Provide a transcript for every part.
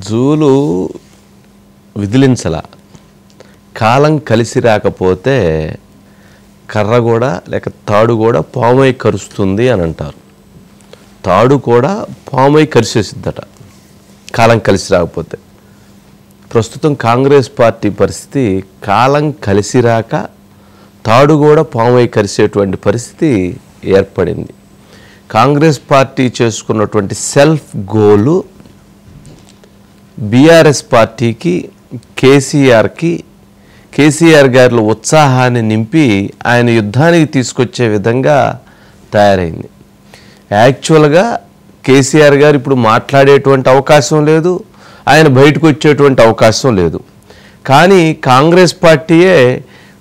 జూలు విదిలించలా, కాలం కలిసి రాకపోతే కర్ర కూడా లేక తాడు కూడా పామై కరుస్తుంది అని అంటారు. తాడు కూడా పామై కరిసేసిద్దట కాలం కలిసి రాకపోతే. ప్రస్తుతం కాంగ్రెస్ పార్టీ పరిస్థితి కాలం కలిసి రాక తాడు కూడా పామై కరిసేటువంటి పరిస్థితి ఏర్పడింది. కాంగ్రెస్ పార్టీ చేసుకున్నటువంటి సెల్ఫ్ గోలు బీఆర్ఎస్ పార్టీకి, కేసీఆర్ గారిలో ఉత్సాహాన్ని నింపి ఆయన యుద్ధానికి తీసుకొచ్చే విధంగా తయారైంది. యాక్చువల్గా కేసీఆర్ గారు ఇప్పుడు మాట్లాడేటువంటి అవకాశం లేదు, ఆయన బయటకు వచ్చేటువంటి అవకాశం లేదు. కానీ కాంగ్రెస్ పార్టీయే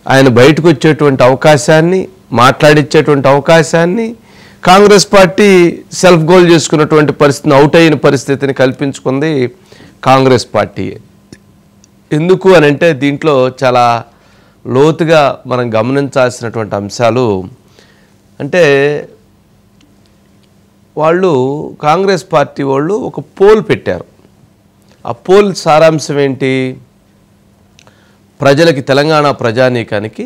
ఆయన బయటకు వచ్చేటువంటి అవకాశాన్ని, మాట్లాడించేటువంటి అవకాశాన్ని కాంగ్రెస్ పార్టీ సెల్ఫ్ గోల్ చేసుకున్నటువంటి పరిస్థితిని, అవుట్ అయిన పరిస్థితిని కల్పించుకుంది కాంగ్రెస్ పార్టీయే. ఎందుకు అని అంటే దీంట్లో చాలా లోతుగా మనం గమనించాల్సినటువంటి అంశాలు. అంటే వాళ్ళు కాంగ్రెస్ పార్టీ వాళ్ళు ఒక పోల్ పెట్టారు. ఆ పోల్ సారాంశం ఏంటి? ప్రజలకి, తెలంగాణ ప్రజానీకానికి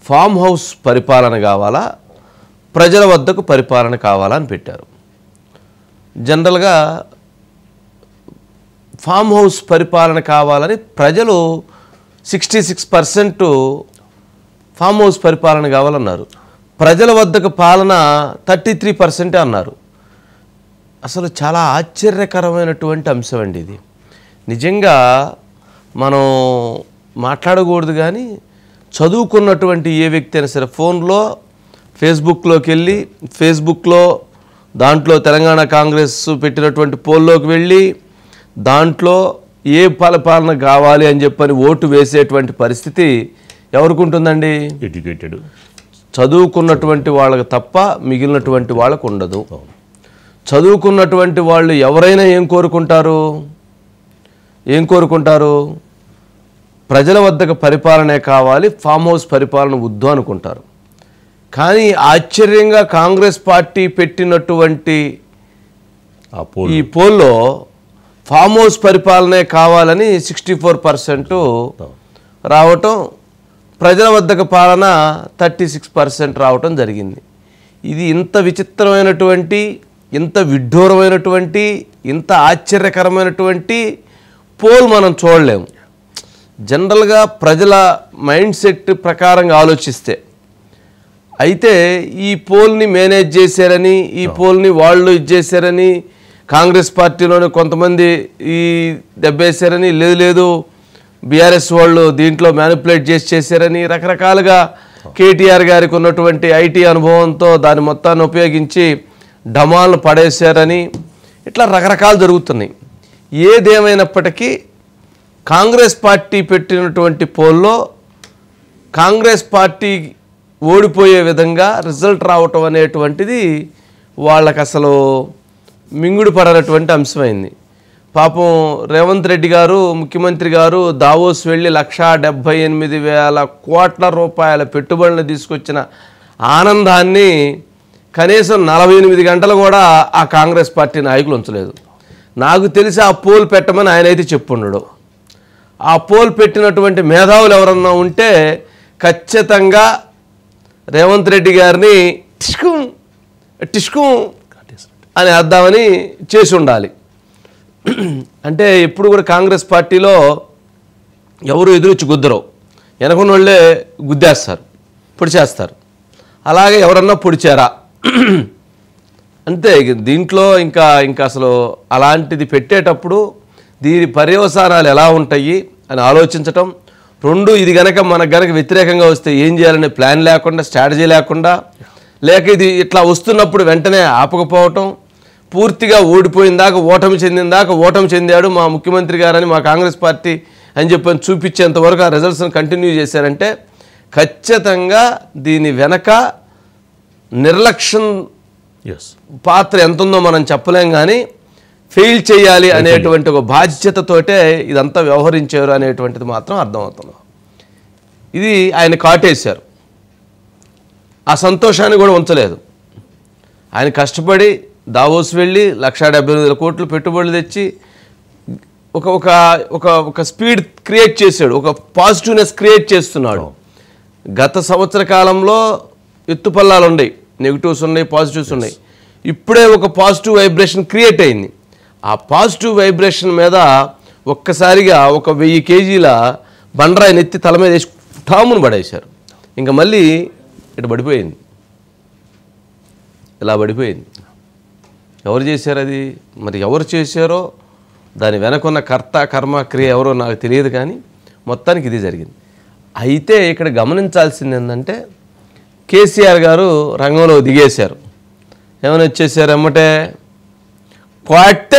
ఫామ్ హౌస్ పరిపాలన కావాలా, ప్రజల వద్దకు పరిపాలన కావాలా అని పెట్టారు. జనరల్గా ఫామ్ హౌస్ పరిపాలన కావాలని ప్రజలు 66% ఫామ్ హౌస్ పరిపాలన కావాలన్నారు. ప్రజల వద్దకు పాలన 33% అన్నారు. అసలు చాలా ఆశ్చర్యకరమైనటువంటి అంశం అండి ఇది. నిజంగా మనం మాట్లాడకూడదు, కానీ చదువుకున్నటువంటి ఏ వ్యక్తి అయినా సరే ఫోన్లో ఫేస్బుక్లోకి వెళ్ళి, ఫేస్బుక్లో దాంట్లో తెలంగాణ కాంగ్రెస్ పెట్టినటువంటి పోల్లోకి వెళ్ళి దాంట్లో ఏ పాలన కావాలి అని చెప్పని ఓటు వేసేటువంటి పరిస్థితి ఎవరికి ఉంటుందండి? ఎడ్యుకేటెడ్, చదువుకున్నటువంటి వాళ్ళకి తప్ప మిగిలినటువంటి వాళ్ళకు ఉండదు. చదువుకున్నటువంటి వాళ్ళు ఎవరైనా ఏం కోరుకుంటారు? ప్రజల వద్దకు పరిపాలనే కావాలి, ఫామ్ హౌస్ పరిపాలన వద్దు అనుకుంటారు. కానీ ఆశ్చర్యంగా కాంగ్రెస్ పార్టీ పెట్టినటువంటి ఈ పోల్లో ఫామ్ హౌస్ పరిపాలనే కావాలని 64% రావటం, ప్రజల వద్దకు పాలన 36% రావటం జరిగింది. ఇది ఇంత విచిత్రమైనటువంటి, ఇంత విడ్డూరమైనటువంటి, ఇంత ఆశ్చర్యకరమైనటువంటి పోల్ మనం చూడలేము. జనరల్గా ప్రజల మైండ్ సెట్ ప్రకారంగా ఆలోచిస్తే, అయితే ఈ పోల్ని మేనేజ్ చేశారని, ఈ పోల్ని వాళ్ళు ఇచ్చేసారని, కాంగ్రెస్ పార్టీలోనే కొంతమంది ఈ దెబ్బేశారని, లేదు బీఆర్ఎస్ వాళ్ళు దీంట్లో మ్యానిపులేట్ చేశారని, రకరకాలుగా కేటీఆర్ గారికి ఉన్నటువంటి ఐటీ అనుభవంతో దాని మొత్తాన్ని ఉపయోగించి డమాలను పడేశారని, ఇట్లా రకరకాలు జరుగుతున్నాయి. ఏదేమైనప్పటికీ కాంగ్రెస్ పార్టీ పెట్టినటువంటి పోల్లో కాంగ్రెస్ పార్టీ ఓడిపోయే విధంగా రిజల్ట్ రావటం అనేటువంటిది వాళ్ళకి అసలు మింగుడు పడనటువంటి అంశమైంది. పాపం రేవంత్ రెడ్డి గారు, ముఖ్యమంత్రి గారు దావోస్ వెళ్ళి 1,78,000 కోట్ల రూపాయల పెట్టుబడులను తీసుకొచ్చిన ఆనందాన్ని కనీసం 48 గంటలు కూడా ఆ కాంగ్రెస్ పార్టీ నాయకులు ఉంచలేదు. నాకు తెలిసి ఆ పోల్ పెట్టమని ఆయన అయితే చెప్పుండడు. ఆ పోల్ పెట్టినటువంటి మేధావులు ఎవరన్నా ఉంటే ఖచ్చితంగా రేవంత్ రెడ్డి గారిని టిష్కు అని అర్థమని చేసి ఉండాలి. అంటే ఎప్పుడు కూడా కాంగ్రెస్ పార్టీలో ఎవరు ఎదురొచ్చి గుద్దరు, వెనకున్న వాళ్ళే గుద్దేస్తారు, పొడిచేస్తారు. అలాగే ఎవరన్నా పొడిచారా అంతే. దీంట్లో ఇంకా అసలు అలాంటిది పెట్టేటప్పుడు దీని పర్యవసానాలు ఎలా ఉంటాయి అని ఆలోచించటం. రెండు, ఇది మనకు గనక వ్యతిరేకంగా వస్తే ఏం చేయాలనే ప్లాన్ లేకుండా, స్ట్రాటజీ లేకుండా, లేక ఇది ఇట్లా వస్తున్నప్పుడు వెంటనే ఆపకపోవటం, పూర్తిగా ఓడిపోయిందాక, ఓటమి చెందాడు మా ముఖ్యమంత్రి గారని, మా కాంగ్రెస్ పార్టీ అని చెప్పని చూపించేంతవరకు ఆ రిజల్ట్స్ని కంటిన్యూ చేశారంటే ఖచ్చితంగా దీని వెనక నిర్లక్ష్యం పాత్ర ఎంత ఉందో మనం చెప్పలేం. కానీ ఫెయిల్ చేయాలి అనేటువంటి ఒక బాధ్యతతోటే ఇదంతా వ్యవహరించారు అనేటువంటిది మాత్రం అర్థమవుతుంది. ఇది ఆయన కాటేశారు. ఆ సంతోషాన్ని కూడా ఉంచలేదు. ఆయన కష్టపడి దావోస్ వెళ్ళి 1,78,000 కోట్లు పెట్టుబడులు తెచ్చి ఒక ఒక ఒక ఒక స్పీడ్ క్రియేట్ చేశాడు, ఒక పాజిటివ్నెస్ క్రియేట్ చేస్తున్నాడు. గత సంవత్సర కాలంలో ఎత్తుపల్లాలు ఉన్నాయి, నెగిటివ్స్ ఉన్నాయి, పాజిటివ్స్ ఉన్నాయి. ఇప్పుడే ఒక పాజిటివ్ వైబ్రేషన్ క్రియేట్ అయింది. ఆ పాజిటివ్ వైబ్రేషన్ మీద ఒక్కసారిగా ఒక 1000 కేజీల బండరాయిని ఎత్తి తల మీద వేసి ఠామును పడేశారు. ఇంకా మళ్ళీ ఇటు పడిపోయింది, ఇలా పడిపోయింది. ఎవరు చేశారు అది? మరి ఎవరు చేశారో దాని వెనకున్న కర్త కర్మ క్రియ ఎవరో నాకు తెలియదు, కానీ మొత్తానికి ఇది జరిగింది. అయితే ఇక్కడ గమనించాల్సింది ఏంటంటే కేసీఆర్ గారు రంగంలో దిగేశారు. ఏమైనా వచ్చేసారు ఎమ్మటే క్వాట్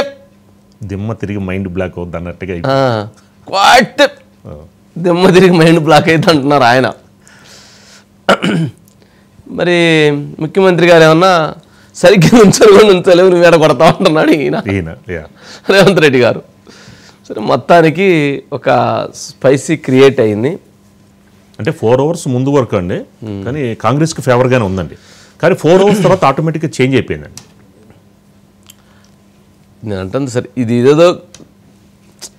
దిమ్మ తిరిగి మైండ్ బ్లాక్ అవుద్ది అన్నట్టుగా క్వాట్ దిమ్మ తిరిగి మైండ్ బ్లాక్ అవుతుంది అంటున్నారు ఆయన. మరి ముఖ్యమంత్రి గారు ఏమన్నా సరిగ్గా నుంచలేవు నువ్వు వేడ కొడతా ఉంటున్నాడు ఈయన రేవంత్ రెడ్డి గారు. సరే మొత్తానికి ఒక స్పైసీ క్రియేట్ అయింది. అంటే 4 hours ముందు వరకు అండి, కానీ కాంగ్రెస్కి ఫేవర్గానే ఉందండి. కానీ 4 hours తర్వాత ఆటోమేటిక్గా చేంజ్ అయిపోయిందండి. నేను అంటుంది సరే ఇది ఏదో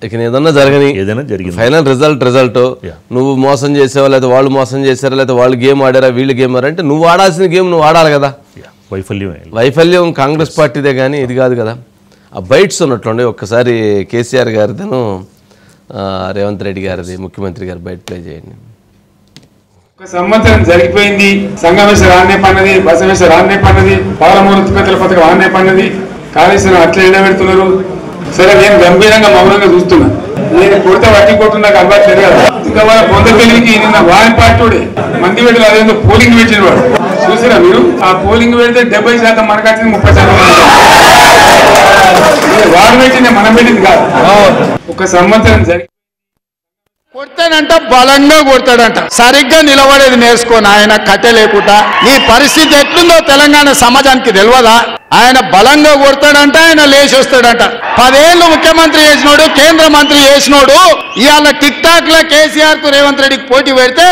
ఇక ఏదన్నా ఏదైనా జరిగింది, ఫైనల్ రిజల్ట్ నువ్వు మోసం చేసావా, లేదా వాళ్ళు మోసం చేశారా, లేదా వాళ్ళు గేమ్ ఆడారా, వీళ్ళు గేమ్ ఆడారంటే నువ్వు ఆడాల్సిన గేమ్ నువ్వు ఆడాలి కదా. వైఫల్యం కాంగ్రెస్ పార్టీదే కానీ ఇది కాదు కదా. ఆ బైట్స్ ఉన్నట్లుండే ఒక్కసారి కేసీఆర్ గారిదను రేవంత్ రెడ్డి గారిది ముఖ్యమంత్రి గారు బయట ప్లే చేయండి. ఒక సంవత్సరం జరిగిపోయింది. సంగమేశ్వర ఆన్నే పన్నది, బసవేశ్వర ఆన్నే పన్నది, పాలమూరు తిప్పతల పథకం ఆన్నే పన్నది, కాళేశ్వరం అట్లా ఎండబెడుతున్నారు. సరే నేను గంభీరంగా మౌనంగా చూస్తున్నా. నేను కొడితే వట్టి కొట్టు నాకు అలవాట్లేదు కదా. ఇంకా వాళ్ళ పొంద తెలివికి నిన్న వారి పార్టీ మంది పెట్టి అదేందో పోలింగ్ పెట్టిన వాడు చూసిరా మీరు. ఆ పోలింగ్ పెడితే 70% మనకు వచ్చింది, 30% వాడు పెట్టింది మనం పెట్టింది కాదు. ఒక సంవత్సరం జరిగి కొడతాడంట, బలంగా కొడతాడంట. సరిగ్గా నిలబడేది నేర్చుకోని ఆయన కట్టె లేకుండా. నీ పరిస్థితి ఎట్లుందో తెలంగాణ సమాజానికి తెలియదా? ఆయన బలంగా కొడతాడంట, ఆయన లేచి వస్తాడంట. 10 ఏళ్ళు ముఖ్యమంత్రి చేసినోడు, కేంద్ర మంత్రి చేసినోడు ఇవాళ టిక్ టాక్ లో కేసీఆర్ కు రేవంత్ రెడ్డికి పోటీ పెడితే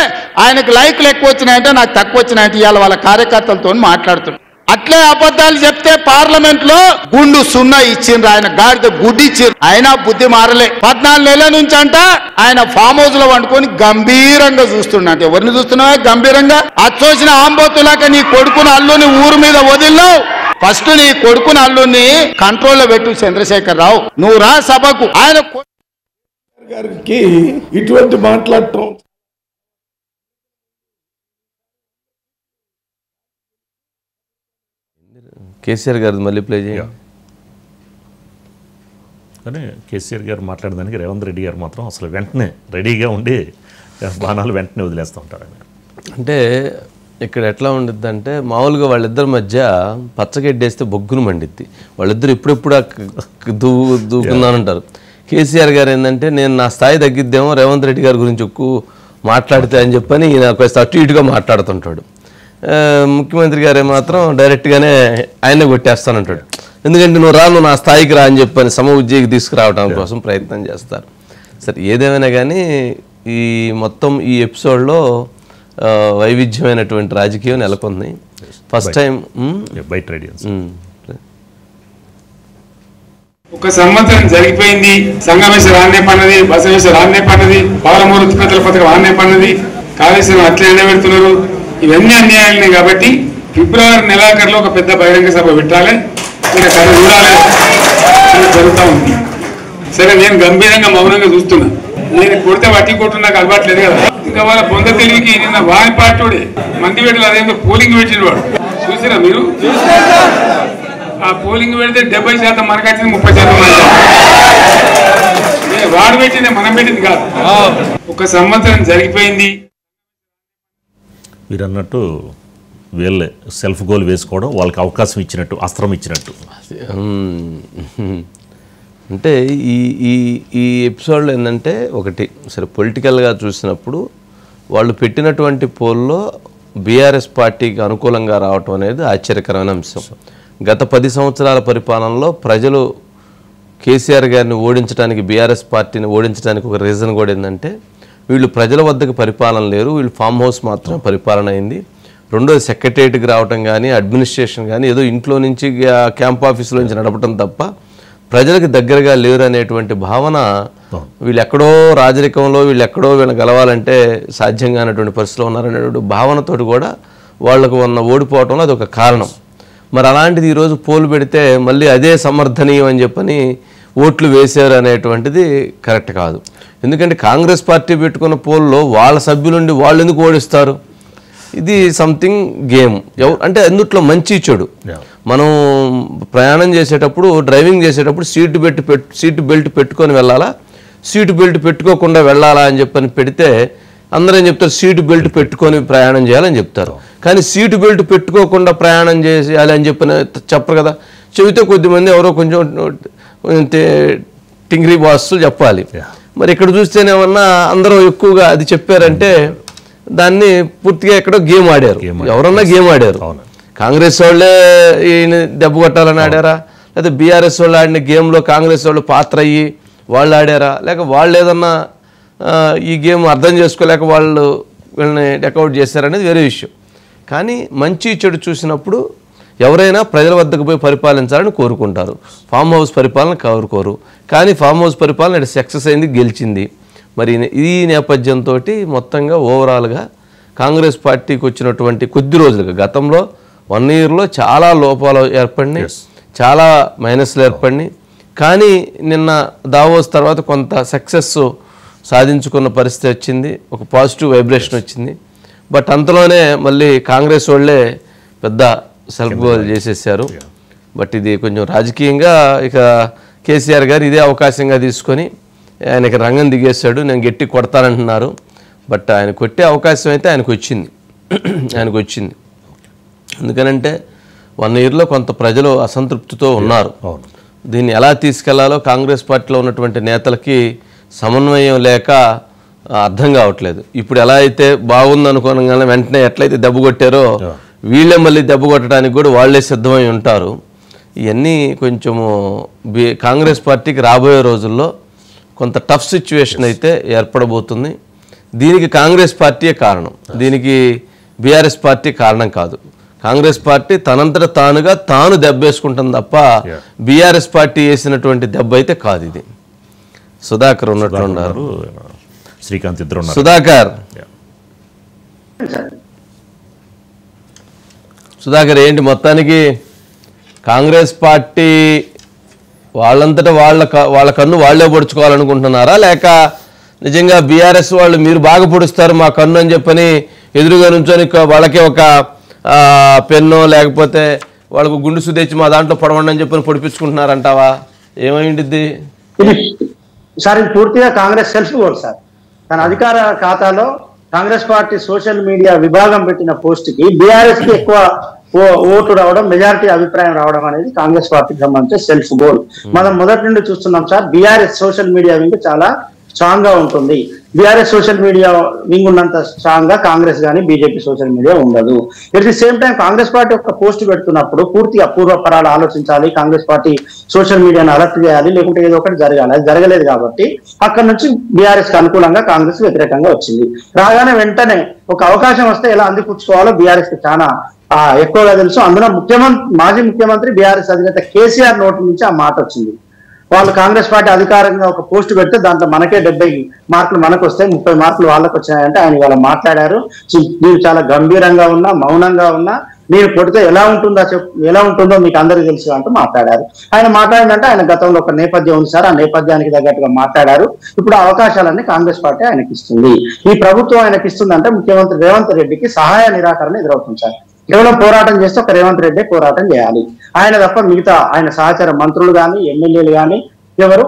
ఆయనకు లైక్లు ఎక్కువ వచ్చినాయంటే నాకు తక్కువ వచ్చినాయంటే ఇవాళ వాళ్ళ కార్యకర్తలతో మాట్లాడుతున్నాడు. అట్లే అబద్ధాలు చెప్తే పార్లమెంట్ లో గుండు 0 ఇచ్చిండ్రు, ఆయన గాడిద గుడ్డి ఇచ్చిండ్రు. అయినా బుద్ధి మారలే. 14 నెలల నుంచి అంట ఆయన ఫామ్ హౌస్ లో వండుకొని గంభీరంగా చూస్తున్నాడు. ఎవరిని చూస్తున్నావా గంభీరంగా? అచ్చోసిన ఆంబోతులాక నీ కొడుకుని అల్లుని ఊరు మీద వదిలినావు. ఫస్ట్ నీ కొడుకుని అల్లుని కంట్రోల్లో పెట్టు చంద్రశేఖర్ రావు. నువ్వు రా సభకు. ఆయన గారికి ఇటువంటి మాట్లాడటం కేసీఆర్ గారు మళ్ళీ ప్లే చేయండి. కానీ కేసీఆర్ గారు మాట్లాడడానికి రేవంత్ రెడ్డి గారు మాత్రం అసలు వెంటనే రెడీగా ఉండి బాణాలు వెంటనే వదిలేస్తూ ఉంటారు. అంటే ఇక్కడ ఎట్లా ఉండిద్ది అంటే మామూలుగా వాళ్ళిద్దరి మధ్య పచ్చగడ్డేస్తే బొగ్గును మండిద్ది. వాళ్ళిద్దరు ఇప్పుడెప్పుడు దూకుందానంటారు. కేసీఆర్ గారు ఏంటంటే నేను నా స్థాయి తగ్గిద్దేమో రేవంత్ రెడ్డి గారి గురించి ఎక్కువ మాట్లాడితే అని చెప్పని ఈయన కొంచెం అటు ఇటుగా మాట్లాడుతుంటాడు. ముఖ్యమంత్రి గారే మాత్రం డైరెక్ట్గానే ఆయనే కొట్టేస్తానంటాడు. ఎందుకంటే నువ్వు నా స్థాయికి రా అని చెప్పని సమ ఉద్యోగి తీసుకురావడం కోసం ప్రయత్నం చేస్తారు. సరే ఏదేమైనా కానీ ఈ మొత్తం ఈ ఎపిసోడ్లో వైవిధ్యమైనటువంటి రాజకీయం నెలకొంది. ఫస్ట్ టైం బయట రెడీ. ఒక సంవత్సరం జరిగిపోయింది. సంగమేశ్వర ఆన్నే పన్నది, బసవేశ్వర ఆన్నే పన్నది, పాలమూరు తిప్పతల పథకం ఆన్నే పన్నది, కాళేశ్వరం అట్లా ఎండబెడుతున్నారు. ఇవన్నీ అన్యాయాలనే కాబట్టి ఫిబ్రవరి నెలాఖరులో ఒక పెద్ద బహిరంగ సభ పెట్టాలి, ఇంకా కథ చూడాలి జరుగుతూ ఉంది. సరే నేను గంభీరంగా మౌనంగా చూస్తున్నా. నేను కొడితే వట్టి కొట్టు నాకు అలవాట్లేదు కదా. ఇంకా వాళ్ళ పొంద తెలివికి నిన్న వారి పార్టీ మంది పెట్టి అదేందో పోలింగ్ పెట్టిన వాడు చూసిరా మీరు. ఆ పోలింగ్ పెడితే 70% మనకు వచ్చింది, 30% వాడు పెట్టింది మనం పెట్టింది కాదు. ఒక సంవత్సరం జరిగిపోయింది. మీరు అన్నట్టు వీళ్ళే సెల్ఫ్ గోల్ వేసుకోవడం, వాళ్ళకి అవకాశం ఇచ్చినట్టు, అస్త్రం ఇచ్చినట్టు. అంటే ఈ ఎపిసోడ్లో ఏంటంటే ఒకటి సరే పొలిటికల్గా చూసినప్పుడు వాళ్ళు పెట్టినటువంటి పోల్లో బీఆర్ఎస్ పార్టీకి అనుకూలంగా రావటం అనేది ఆశ్చర్యకరమైన అంశం. గత 10 సంవత్సరాల పరిపాలనలో ప్రజలు కేసీఆర్ గారిని ఓడించడానికి, బీఆర్ఎస్ పార్టీని ఓడించడానికి ఒక రీజన్ కూడా ఏంటంటే వీళ్ళు ప్రజల వద్దకు పరిపాలన లేరు, వీళ్ళు ఫామ్ హౌస్ మాత్రం పరిపాలన అయింది. రెండోది సెక్రటేరియట్కి రావటం కానీ, అడ్మినిస్ట్రేషన్ కానీ ఏదో ఇంట్లో నుంచి క్యాంప్ ఆఫీసులో నుంచి నడపటం తప్ప ప్రజలకు దగ్గరగా లేరు అనేటువంటి భావన, వీళ్ళు ఎక్కడో రాజరికంలో వీళ్ళని గెలవాలంటే సాధ్యం కానటువంటి పరిస్థితిలో ఉన్నారనేటువంటి భావనతోటి కూడా వాళ్లకు ఉన్న ఓడిపోవటంలో అది ఒక కారణం. మరి అలాంటిది ఈరోజు పోలు పెడితే మళ్ళీ అదే సమర్థనీయం అని చెప్పని ఓట్లు వేశారు అనేటువంటిది కరెక్ట్ కాదు. ఎందుకంటే కాంగ్రెస్ పార్టీ పెట్టుకున్న పోల్లో వాళ్ళ సభ్యులుండి వాళ్ళు ఎందుకు ఓడిస్తారు? ఇది సంథింగ్ గేమ్. అంటే అందుట్లో మంచి చెడు. మనం ప్రయాణం చేసేటప్పుడు, డ్రైవింగ్ చేసేటప్పుడు సీటు బెల్ట్ పెట్టుకొని వెళ్ళాలా, సీటు బెల్ట్ పెట్టుకోకుండా వెళ్ళాలా అని చెప్పని పెడితే అందరూ ఏం చెప్తారు? సీటు బెల్ట్ పెట్టుకొని ప్రయాణం చేయాలని చెప్తారు. కానీ సీటు బెల్ట్ పెట్టుకోకుండా ప్రయాణం చేయాలి అని చెప్పని చెప్పరు కదా. చెబితే కొద్దిమంది ఎవరో కొంచెం టింగ్రీ బాస్లు చెప్పాలి. మరి ఇక్కడ చూస్తేనేమన్నా అందరూ ఎక్కువగా అది చెప్పారంటే దాన్ని పూర్తిగా ఎక్కడో గేమ్ ఆడారు. ఎవరన్నా గేమ్ ఆడారు. కాంగ్రెస్ వాళ్ళే ఈయన దెబ్బ కొట్టాలని ఆడారా, లేకపోతే బీఆర్ఎస్ వాళ్ళు ఆడిన గేమ్లో కాంగ్రెస్ వాళ్ళు పాత్ర అయ్యి వాళ్ళు ఆడారా, లేక వాళ్ళు ఏదన్నా ఈ గేమ్ అర్థం చేసుకోలేక వాళ్ళు వీళ్ళని డెకౌట్ చేశారనేది వేరే విషయం. కానీ మంచి చెడు చూసినప్పుడు ఎవరైనా ప్రజల వద్దకు పోయి పరిపాలించాలని కోరుకుంటారు. ఫామ్ హౌస్ పరిపాలన కోరుకోరు. కానీ ఫామ్ హౌస్ పరిపాలన సక్సెస్ అయింది, గెలిచింది. మరి ఈ నేపథ్యంతో మొత్తంగా ఓవరాల్గా కాంగ్రెస్ పార్టీకి వచ్చినటువంటి కొద్ది రోజులుగా, గతంలో 1 yearలో చాలా లోపాలు ఏర్పడినాయి, చాలా మైనస్లు ఏర్పడినాయి. కానీ నిన్న దావోస్ తర్వాత కొంత సక్సెస్ సాధించుకున్న పరిస్థితి వచ్చింది, ఒక పాజిటివ్ వైబ్రేషన్ వచ్చింది. బట్ అంతలోనే మళ్ళీ కాంగ్రెస్ వాళ్ళే పెద్ద సెల్ఫ్ గోల్ చేసేసారు. బట్ ఇది కొంచెం రాజకీయంగా ఇక కేసీఆర్ గారు ఇదే అవకాశంగా తీసుకొని ఆయనకి రంగం దిగేశాడు. నేను గట్టి కొడతానంటున్నారు. బట్ ఆయన కొట్టే అవకాశం అయితే ఆయనకు వచ్చింది. ఎందుకనంటే 1 yearలో కొంత ప్రజలు అసంతృప్తితో ఉన్నారు. దీన్ని ఎలా తీసుకెళ్లాలో కాంగ్రెస్ పార్టీలో ఉన్నటువంటి నేతలకి సమన్వయం లేక అర్థం కావట్లేదు. ఇప్పుడు ఎలా అయితే బాగుందనుకోనగానే వెంటనే ఎట్లయితే దెబ్బ కొట్టారో వీళ్ళే మళ్ళీ దెబ్బ కొట్టడానికి కూడా వాళ్లే సిద్ధమై ఉంటారు. ఇవన్నీ కొంచెము కాంగ్రెస్ పార్టీకి రాబోయే రోజుల్లో కొంత టఫ్ సిచ్యువేషన్ అయితే ఏర్పడబోతుంది. దీనికి కాంగ్రెస్ పార్టీయే కారణం, దీనికి బీఆర్ఎస్ పార్టీ కారణం కాదు. కాంగ్రెస్ పార్టీ తనంతట తాను దెబ్బేసుకుంటుంది తప్ప బీఆర్ఎస్ పార్టీ వేసినటువంటి దెబ్బ అయితే కాదు. ఇది సుధాకర్ ఉన్నట్లున్నారు, శ్రీకాంత్ ఇద్దరు. సుధాకర్ ఏంటి మొత్తానికి కాంగ్రెస్ పార్టీ వాళ్ళంతటా వాళ్ళ కన్ను వాళ్లే పొడుచుకోవాలనుకుంటున్నారా, లేక నిజంగా బీఆర్ఎస్ వాళ్ళు మీరు బాగా పొడుస్తారు మా కన్ను అని చెప్పని ఎదురుగా నుంచొని వాళ్ళకే ఒక పెన్నో లేకపోతే వాళ్ళకు గుండు సుదేచ్చి మా దాంట్లో పొడవండి అని చెప్పని పొడిపించుకుంటున్నారంటావా? ఏమైంది సార్? ఇది పూర్తిగా కాంగ్రెస్ సెల్ఫ్ గోల్ సార్. తన అధికార ఖాతాలో కాంగ్రెస్ పార్టీ సోషల్ మీడియా విభాగం పెట్టిన పోస్ట్ కి బీఆర్ఎస్ కి ఎక్కువ ఓటు రావడం, మెజారిటీ అభిప్రాయం రావడం అనేది కాంగ్రెస్ పార్టీకి సంబంధించి సెల్ఫ్ గోల్. మనం మొదటి నుండి చూస్తున్నాం sir. BRS social media wing చాలా స్ట్రాంగ్ గా ఉంటుంది. బీఆర్ఎస్ సోషల్ మీడియా వింగ్ ఉన్నంత స్ట్రాంగ్ గా కాంగ్రెస్ కానీ బీజేపీ సోషల్ మీడియా ఉండదు. At the same time Congress party ఒక పోస్ట్ పెడుతున్నప్పుడు పూర్తిగా పూర్వపరాలు ఆలోచించాలి, కాంగ్రెస్ పార్టీ సోషల్ మీడియాను అలర్ట్ చేయాలి, లేకుంటే ఏదో ఒకటి జరగాలి. అది జరగలేదు కాబట్టి అక్కడ నుంచి బీఆర్ఎస్ కి అనుకూలంగా కాంగ్రెస్ వ్యతిరేకంగా వచ్చింది. రాగానే వెంటనే ఒక అవకాశం వస్తే ఎలా అందిపుచ్చుకోవాలో బీఆర్ఎస్ కి చాలా ఎక్కువగా తెలుసు. అందులో మాజీ ముఖ్యమంత్రి బీఆర్ఎస్ అధినేత కేసీఆర్ నోటి నుంచి ఆ మాట వచ్చింది. వాళ్ళు కాంగ్రెస్ పార్టీ అధికారంగా ఒక పోస్ట్ పెడితే దాంట్లో మనకే 70 మార్కులు మనకు వస్తాయి, 30 మార్కులు వాళ్ళకు వచ్చాయంటే ఆయన ఇవాళ మాట్లాడారు. మీరు చాలా గంభీరంగా ఉన్నా, మౌనంగా ఉన్నా, మీరు కొడితే ఎలా ఉంటుందో మీకు అందరికీ తెలుసు అంటూ మాట్లాడారు. ఆయన మాట్లాడిందంటే ఆయన గతంలో ఒక నేపథ్యం ఉంది సార్. ఆ నేపథ్యానికి తగ్గట్టుగా మాట్లాడారు. ఇప్పుడు అవకాశాలన్నీ కాంగ్రెస్ పార్టీ ఆయనకి ఇస్తుంది. ఈ ప్రభుత్వం ఆయనకి ఇస్తుందంటే ముఖ్యమంత్రి రేవంత్ రెడ్డికి సహాయ నిరాకరణ ఎదురవుతుంది సార్. కేవలం పోరాటం చేస్తే ఒక రేవంత్ రెడ్డి పోరాటం చేయాలి. ఆయన తప్ప మిగతా ఆయన సహచర మంత్రులు కానీ ఎమ్మెల్యేలు కానీ ఎవరు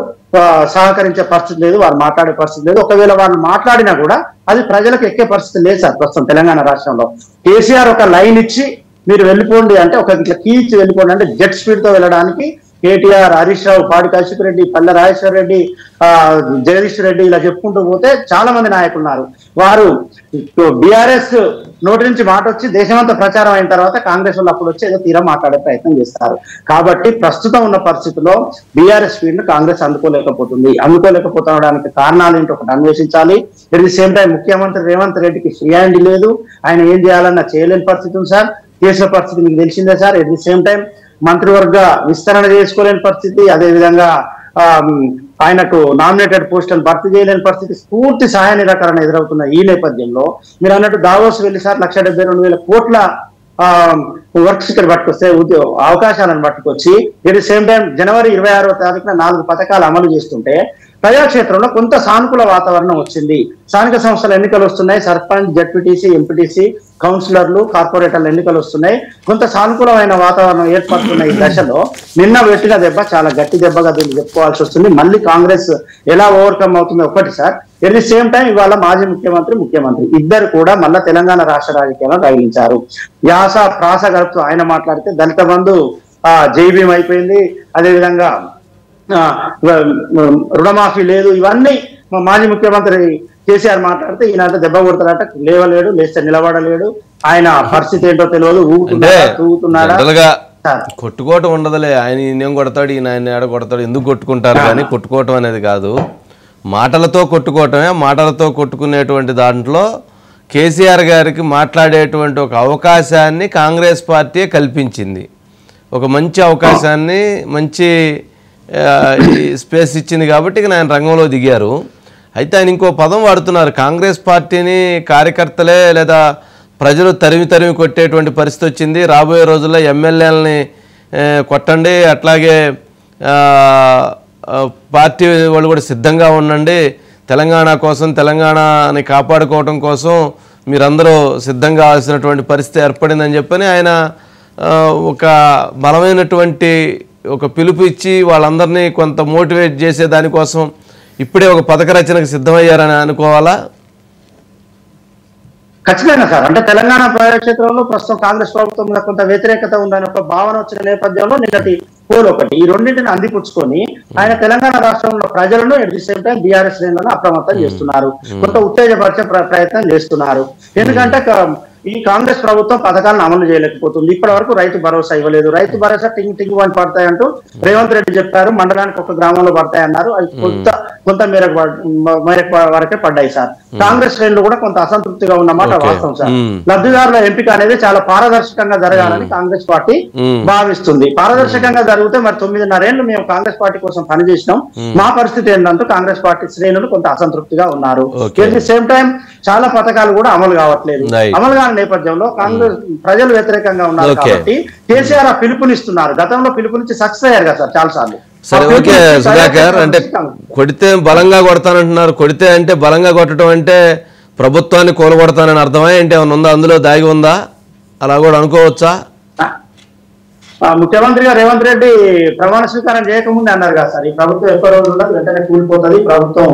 సహకరించే పరిస్థితి లేదు, వారు మాట్లాడే పరిస్థితి లేదు. ఒకవేళ వాళ్ళు మాట్లాడినా కూడా అది ప్రజలకు ఎక్కే పరిస్థితి లేదు సార్. ప్రస్తుతం తెలంగాణ రాష్ట్రంలో కేసీఆర్ ఒక లైన్ ఇచ్చి మీరు వెళ్ళిపోండి అంటే, ఒక ఇట్లా కీ ఇచ్చి వెళ్ళిపోండి అంటే జెట్ స్పీడ్ తో వెళ్ళడానికి కేటీఆర్, హరీష్ రావు, పాడి కౌశిక్ రెడ్డి, పల్లె రాజేశ్వర రెడ్డి, జగదీష్ రెడ్డి ఇలా చెప్పుకుంటూ పోతే చాలా మంది నాయకులు ఉన్నారు. వారు బీఆర్ఎస్ నోటి నుంచి మాట వచ్చి దేశమంతా ప్రచారం అయిన తర్వాత కాంగ్రెస్ వాళ్ళు అప్పుడు వచ్చి ఏదో తీరా మాట్లాడే ప్రయత్నం చేస్తారు. కాబట్టి ప్రస్తుతం ఉన్న పరిస్థితుల్లో బీఆర్ఎస్ స్పీడ్ ను కాంగ్రెస్ అందుకోలేకపోతుండడానికి కారణాలు ఏంటో ఒకటి అన్వేషించాలి. ఎట్ ది సేమ్ టైం ముఖ్యమంత్రి రేవంత్ రెడ్డికి ఫ్రీ హ్యాండ్ లేదు. ఆయన ఏం చేయాలన్నా చేయలేని పరిస్థితి ఉంది సార్. చేసిన పరిస్థితి మీకు తెలిసిందే sir. At the same time మంత్రివర్గ విస్తరణ చేసుకోలేని పరిస్థితి, అదేవిధంగా ఆయనకు నామినేటెడ్ పోస్టులను భర్తీ చేయలేని పరిస్థితి, పూర్తి సహాయ నిరాకరణ ఎదురవుతున్న ఈ నేపథ్యంలో మీరు అన్నట్టు దావోస్ వెళ్ళి సార్ 1,72,000 కోట్ల వర్క్స్ ఇక్కడ పట్టుకొస్తే అవకాశాలను పట్టుకొచ్చి ఎట్ ది సేమ్ టైం జనవరి 26వ తారీఖున 4 పథకాలు అమలు చేస్తుంటే ప్రజాక్షేత్రంలో కొంత సానుకూల వాతావరణం వచ్చింది. స్థానిక సంస్థల ఎన్నికలు వస్తున్నాయి, సర్పంచ్, జడ్పీటీసీ, ఎంపీటీసీ, కౌన్సిలర్లు, కార్పొరేటర్ల ఎన్నికలు వస్తున్నాయి, కొంత సానుకూలమైన వాతావరణం ఏర్పడుతున్న ఈ దశలో నిన్న పెట్టిన దెబ్బ చాలా గట్టి దెబ్బగా దీన్ని చెప్పుకోవాల్సి వస్తుంది. మళ్ళీ కాంగ్రెస్ ఎలా ఓవర్కమ్ అవుతుంది ఒకటి sir. At the same time ఇవాళ మాజీ ముఖ్యమంత్రి ఇద్దరు కూడా మళ్ళా తెలంగాణ రాష్ట్ర రాజకీయాలను రగిలించారు. యాస ప్రాస గడుపుతూ ఆయన మాట్లాడితే దళిత బంధు జైభీం అయిపోయింది, అదేవిధంగా రుణమాఫీ లేదు, ఇవన్నీ మాజీ ముఖ్యమంత్రి కేసీఆర్ మాట్లాడితే ఈయన దెబ్బ కొడతాడట, లేవలేడు, లేస్తే నిలబడలేడు, ఆయన పరిస్థితి ఏంటో తెలియదు, ఊగుతున్నాడా. కొట్టుకోవటం ఉండదులే, ఆయన ఈయన కొడతాడు, ఈయన ఆయన ఏడ కొడతాడు, ఎందుకు కొట్టుకుంటారు కానీ కొట్టుకోవటం అనేది కాదు, మాటలతో కొట్టుకోవటమే. మాటలతో కొట్టుకునేటువంటి దాంట్లో కేసీఆర్ గారికి మాట్లాడేటువంటి ఒక అవకాశాన్ని కాంగ్రెస్ పార్టీ కల్పించింది. ఒక మంచి అవకాశాన్ని, మంచి స్పేస్ ఇచ్చింది కాబట్టి ఆయన రంగంలో దిగారు. అయితే ఆయన ఇంకో పదం వాడుతున్నారు, కాంగ్రెస్ పార్టీని కార్యకర్తలే లేదా ప్రజలు తరిమి కొట్టేటువంటి పరిస్థితి వచ్చింది, రాబోయే రోజుల్లో ఎమ్మెల్యేలని కొట్టండి, అట్లాగే పార్టీ వాళ్ళు కూడా సిద్ధంగా ఉండండి, తెలంగాణ కోసం, తెలంగాణని కాపాడుకోవడం కోసం మీరందరూ సిద్ధంగా కావాల్సినటువంటి పరిస్థితి ఏర్పడిందని చెప్పని ఆయన ఒక బలమైనటువంటి ఒక పిలుపు ఇచ్చి వాళ్ళందరినీ కొంత మోటివేట్ చేసే దానికోసం ఇప్పుడే ఒక పథక రచనకు సిద్ధమయ్యారని అనుకోవాలా? ఖచ్చితంగా సార్. అంటే తెలంగాణ ప్రజాక్షేత్రంలో ప్రస్తుతం కాంగ్రెస్ ప్రభుత్వం మీద కొంత వ్యతిరేకత ఉందని ఒక భావన వచ్చిన నేపథ్యంలో నిన్నటి పోల్ ఒకటి, ఈ రెండింటిని అందిపుచ్చుకొని ఆయన తెలంగాణ రాష్ట్రంలో ప్రజలను at the same time BRS శ్రేణులను అప్రమత్తం చేస్తున్నారు, కొంత ఉత్తేజపరిచే ప్రయత్నం చేస్తున్నారు. ఎందుకంటే ఈ కాంగ్రెస్ ప్రభుత్వం పథకాలను అమలు చేయలేకపోతుంది. ఇప్పటి వరకు రైతు భరోసా ఇవ్వలేదు. రైతు భరోసా టింగ్ వన్ పడతాయంటూ రేవంత్ రెడ్డి చెప్పారు, మండలానికి ఒక గ్రామంలో పడతాయన్నారు, అవి కొంత మేరకు వరకే పడ్డాయి సార్. కాంగ్రెస్ శ్రేణులు కూడా కొంత అసంతృప్తిగా ఉన్నమాట వాస్తవం సార్. లబ్ధిదారుల ఎంపిక అనేది చాలా పారదర్శకంగా జరగాలని కాంగ్రెస్ పార్టీ భావిస్తుంది. పారదర్శకంగా జరిగితే మరి 9.5 ఏళ్లు మేము కాంగ్రెస్ పార్టీ కోసం పనిచేసినాం, మా పరిస్థితి ఏంటంటూ కాంగ్రెస్ పార్టీ శ్రేణులు కొంత అసంతృప్తిగా ఉన్నారు. ఎట్ ది సేమ్ టైం చాలా పథకాలు కూడా అమలు కావట్లేదు. అమలు కాని నేపథ్యంలో కాంగ్రెస్ ప్రజలు వ్యతిరేకంగా ఉన్నారు కాబట్టి కేసీఆర్ పిలుపునిస్తున్నారు. గతంలో పిలుపునిచ్చి సక్సెస్ అయ్యారు కదా సార్ చాలా సార్లు. సరే, ఓకే సుధాకర్, అంటే కొడితే బలంగా కొడతానంటున్నారు. కొడితే అంటే బలంగా కొట్టడం అంటే ప్రభుత్వాన్ని కూలగొడతానని అర్థమా ఏంటి? ఏమన్నా ఉందా అందులో దాగి ఉందా? అలా కూడా అనుకోవచ్చా? ముఖ్యమంత్రిగా రేవంత్ రెడ్డి ప్రమాణ స్వీకారం చేయకముందే అన్నారు కదా సార్, ఈ ప్రభుత్వం ఎక్కువ రోజులు ఉండదు, వెంటనే కూలిపోతుంది, ప్రభుత్వం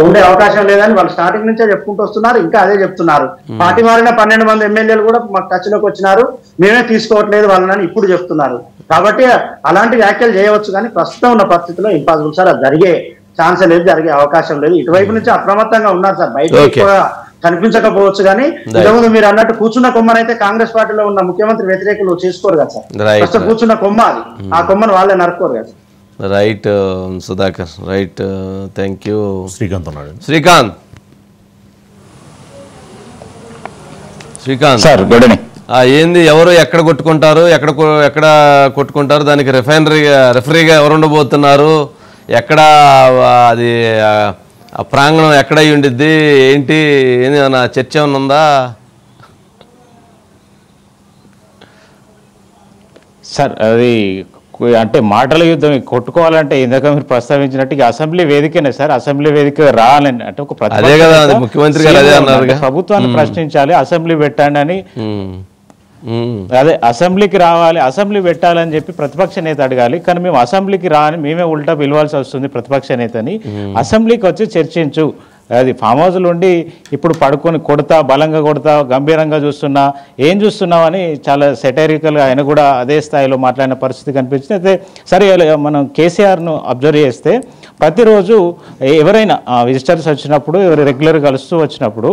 ఉండే అవకాశం లేదని వాళ్ళు స్టార్టింగ్ నుంచే చెప్పుకుంటూ వస్తున్నారు. ఇంకా అదే చెప్తున్నారు. పార్టీ మారిన 12 మంది ఎమ్మెల్యేలు కూడా మాకు టచ్ లోకి వచ్చినారు, మేమే తీసుకోవట్లేదు వాళ్ళని ఇప్పుడు చెప్తున్నారు. కాబట్టి అలాంటి వ్యాఖ్యలు చేయవచ్చు, కానీ ప్రస్తుతం ఉన్న పరిస్థితిలో ఇంపాసిబుల్ సార్. అది జరిగే ఛాన్స్ లేదు, జరిగే అవకాశం లేదు. ఇటువైపు నుంచి అప్రమత్తంగా ఉన్నారు సార్. బయట కనిపించకపోవచ్చు, కానీ ఇంతకుముందు మీరు అన్నట్టు కూర్చున్న కొమ్మనైతే కాంగ్రెస్ పార్టీలో ఉన్న ముఖ్యమంత్రి వ్యతిరేకులు చేసుకోరు కదా సార్. ఫస్ట్ కూర్చున్న కొమ్మ అది, ఆ కొమ్మను వాళ్ళే నరుకోరు కదా. Right Sudhakar, right, thank you. Srikanth అన్నాడు. Srikanth sir, good evening. ఏంది, ఎవరు ఎక్కడ కొట్టుకుంటారు, ఎక్కడ కొట్టుకుంటారు, దానికి రెఫరీగా ఎవరు ఉండబోతున్నారు, ఎక్కడ అది ఆ ప్రాంగణం ఎక్కడ అయి ఉండిద్ది, ఏంటి ఏమైనా చర్చ ఏమైనా ఉందా? సార్, అది అంటే మాటల యుద్ధం కొట్టుకోవాలంటే ఇందాక మీరు ప్రస్తావించినట్టు అసెంబ్లీ వేదికనే సార్. అసెంబ్లీ వేదిక రావాలని అంటే ఒక ముఖ్యమంత్రి గారు అదే అన్నారు, ప్రభుత్వాన్ని ప్రశ్నించాలి, అసెంబ్లీ పెట్టండి అని. అదే అసెంబ్లీకి రావాలి, అసెంబ్లీ పెట్టాలని చెప్పి ప్రతిపక్ష నేత అడగాలి. కానీ మేము అసెంబ్లీకి రాని మేమే ఉల్టా పిలవాల్సి వస్తుంది ప్రతిపక్ష నేతని. అసెంబ్లీకి వచ్చి చర్చించు, అది ఫామ్ హౌస్లో ఉండి ఇప్పుడు పడుకొని కొడతా, బలంగా కొడతా, గంభీరంగా చూస్తున్నా, ఏం చూస్తున్నావు అని చాలా సెటైరికల్గా ఆయన కూడా అదే స్థాయిలో మాట్లాడిన పరిస్థితి కనిపించింది. అయితే సరే, మనం కేసీఆర్ను అబ్జర్వ్ చేస్తే ప్రతిరోజు ఎవరైనా విజిటర్స్ వచ్చినప్పుడు, ఎవరు రెగ్యులర్ కలుస్తూ వచ్చినప్పుడు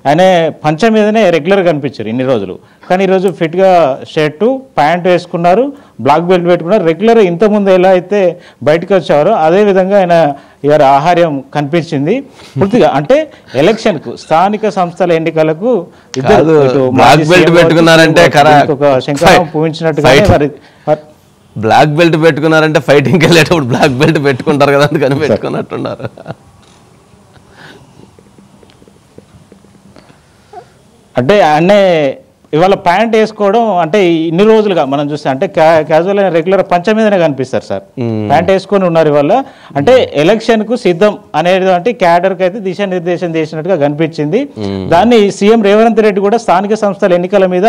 ఆయన పంచ మీదనే రెగ్యులర్ కనిపించారు ఇన్ని రోజులు. కానీ ఈరోజు ఫిట్గా షర్టు ప్యాంట్ వేసుకున్నారు, బ్లాక్ బెల్ట్ పెట్టుకున్నారు. రెగ్యులర్ ఇంతకుముందు ఎలా అయితే బయటకు వచ్చారో అదేవిధంగా ఆయన ఇవాళ ఆహార్యం కనిపించింది పూర్తిగా. అంటే ఎలక్షన్కు, స్థానిక సంస్థల ఎన్నికలకు ఇద్దరు పెట్టుకున్నారంటే ఒక శంఖం పూజించినట్టుగానే బ్లాక్ బెల్ట్ పెట్టుకున్నారంటే ఫైటింగ్కి వెళ్ళేటప్పుడు బ్లాక్ బెల్ట్ పెట్టుకుంటారు కదా, అందుకని పెట్టుకున్నట్టున్నారు. అంటే అన్నే ఇవాళ ప్యాంట్ వేసుకోవడం అంటే ఇన్ని రోజులుగా మనం చూస్తే అంటే క్యాజువల్ రెగ్యులర్ పంచ మీదనే కనిపిస్తారు సార్, ప్యాంట్ వేసుకొని ఉన్నారు ఇవాళ. అంటే ఎలక్షన్ కు సిద్ధం అనేది అంటే క్యాడర్ కి అయితే దిశానిర్దేశం చేసినట్టుగా కనిపించింది. దాన్ని సీఎం రేవంత్ రెడ్డి కూడా స్థానిక సంస్థల ఎన్నికల మీద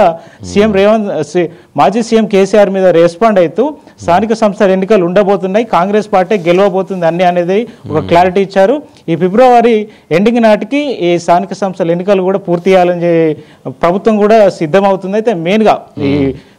మాజీ సీఎం కేసీఆర్ మీద రెస్పాండ్ అవుతూ స్థానిక సంస్థల ఎన్నికలు ఉండబోతున్నాయి, కాంగ్రెస్ పార్టీ గెలవబోతుంది అన్ని అనేది ఒక క్లారిటీ ఇచ్చారు. ఈ ఫిబ్రవరి ఎండింగ్ నాటికి ఈ స్థానిక సంస్థల ఎన్నికలు కూడా పూర్తి చేయాలని ప్రభుత్వం కూడా సిద్ధమవుతుంది. అయితే మెయిన్గా ఈ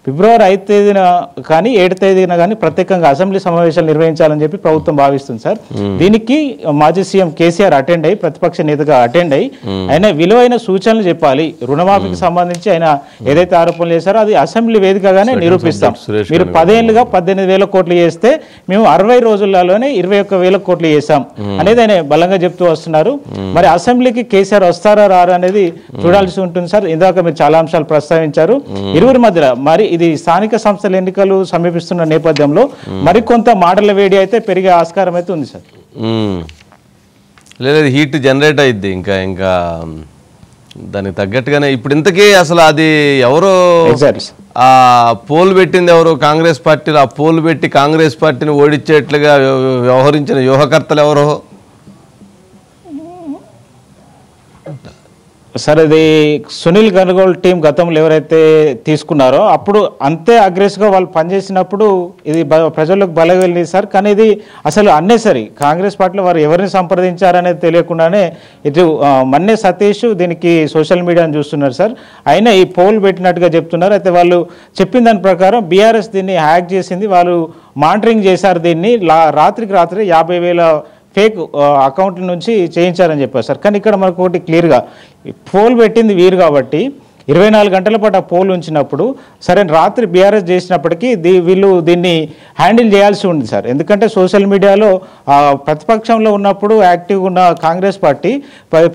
ఫిబ్రవరి 5వ తేదీన కానీ 7వ తేదీన కానీ ప్రత్యేకంగా అసెంబ్లీ సమావేశాలు నిర్వహించాలని చెప్పి ప్రభుత్వం భావిస్తుంది సార్. దీనికి మాజీ సీఎం కేసీఆర్ అటెండ్ అయ్యి ప్రతిపక్ష నేతగా అటెండ్ అయ్యి ఆయన విలువైన సూచనలు చెప్పాలి. రుణమాఫీకి సంబంధించి ఆయన ఏదైతే ఆరోపణలు చేశారో అది అసెంబ్లీ వేదికగానే నిరూపిస్తాం. మీరు 10 ఏళ్లుగా 18,000 కోట్లు చేస్తే మేము 60 రోజుల్లోనే 21,000 కోట్లు చేశాం అనేది ఆయన బలంగా చెప్తూ వస్తున్నారు. మరి అసెంబ్లీకి కేసీఆర్ వస్తారా రారా అనేది చూడాల్సి ఉంటుంది సార్. ఇందాక మీరు చాలా అంశాలు ప్రస్తావించారు. ఇరువురి మధ్యలో మరి ఇది స్థానిక సంస్థల ఎన్నికలు సమీపిస్తున్న నేపథ్యంలో మరికొంత మాటల వేడి అయితే పెరిగే ఆస్కారం అయితే ఉంది సార్. లేదు, హీట్ జనరేట్ అయింది ఇంకా ఇంకా దానికి తగ్గట్టుగానే. ఇప్పుడు ఇంతకీ అసలు అది ఎవరో ఆ పోల్ పెట్టింది ఎవరు? కాంగ్రెస్ పార్టీలో ఆ పోల్ పెట్టి కాంగ్రెస్ పార్టీని ఓడించేట్లుగా వ్యవహరించిన వ్యూహకర్తలు ఎవరో సార్. ఇది సునీల్ గన్గోల్ టీం గతంలో ఎవరైతే తీసుకున్నారో అప్పుడు అంతే అగ్రెసివ్గా వాళ్ళు పనిచేసినప్పుడు ఇది ప్రజలకు బలం వెళ్ళింది సార్. కానీ ఇది అసలు అన్నెసరీ కాంగ్రెస్ పార్టీలో వారు ఎవరిని సంప్రదించారనేది తెలియకుండానే ఇటు మన్నే సతీష్ దీనికి సోషల్ మీడియాను చూస్తున్నారు సార్. అయినా ఈ పోల్ పెట్టినట్టుగా చెప్తున్నారు. అయితే వాళ్ళు చెప్పిన దాని ప్రకారం బీఆర్ఎస్ దీన్ని హ్యాక్ చేసింది, వాళ్ళు మానిటరింగ్ చేశారు. దీన్ని రాత్రికి రాత్రి 50,000 ఫేక్ అకౌంట్ల నుంచి చేయించారని చెప్పారు సార్. కానీ ఇక్కడ మనకు ఒకటి క్లియర్గా పోల్ పెట్టింది వీరు కాబట్టి 24 గంటల పాటు ఆ పోల్ ఉంచినప్పుడు సరే రాత్రి బీఆర్ఎస్ చేసినప్పటికీ వీళ్ళు దీన్ని హ్యాండిల్ చేయాల్సి ఉంది సార్. ఎందుకంటే సోషల్ మీడియాలో ప్రతిపక్షంలో ఉన్నప్పుడు యాక్టివ్గా ఉన్న కాంగ్రెస్ పార్టీ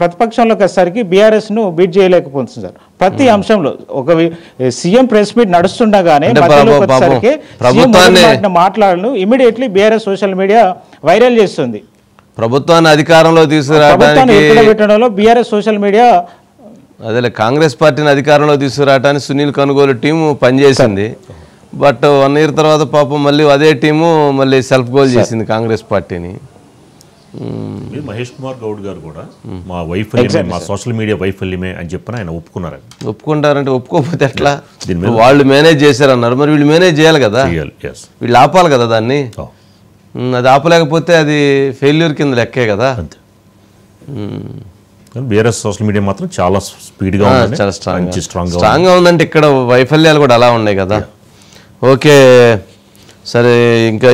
ప్రతిపక్షంలోకి వచ్చేసరికి బీఆర్ఎస్ను బీట్ చేయలేకపోతుంది సార్. ప్రతి అంశంలో ఒక సీఎం ప్రెస్ మీట్ నడుస్తుండగానే మాట్లాడను immediately BRS social media viral చేస్తుంది. ప్రభుత్వాన్ని అధికారంలో తీసుకురావడంలో బీఆర్ఎస్ సోషల్ మీడియా అదే కాంగ్రెస్ పార్టీని అధికారంలో తీసుకురావడానికి సునీల్ కనుగోలు టీము పనిచేసింది. బట్ 1 year తర్వాత పాపం మళ్ళీ అదే టీము మళ్ళీ సెల్ఫ్ గోల్ చేసింది కాంగ్రెస్ పార్టీని. మహేష్ కుమార్ గౌడ్ గారు కూడా మా వైఫల్యమే, మా సోషల్ మీడియా వైఫల్యమే అని చెప్పిన ఆయన ఒప్పుకుంటారంటే ఒప్పుకోకపోతే ఎట్లా? వాళ్ళు మేనేజ్ చేశారన్నారు, మరి వీళ్ళు మేనేజ్ చేయాలి కదా, వీళ్ళు ఆపాలి కదా దాన్ని. అది ఆపలేకపోతే అది ఫెయిల్యూర్ కింద లెక్కే కదా. వేరే సోషల్ మీడియా మాత్రం చాలా స్పీడ్గా చాలా స్ట్రాంగ్గా ఉందంటే ఇక్కడ వైఫల్యాలు కూడా అలా ఉన్నాయి కదా. ఓకే సరే, ఇంకా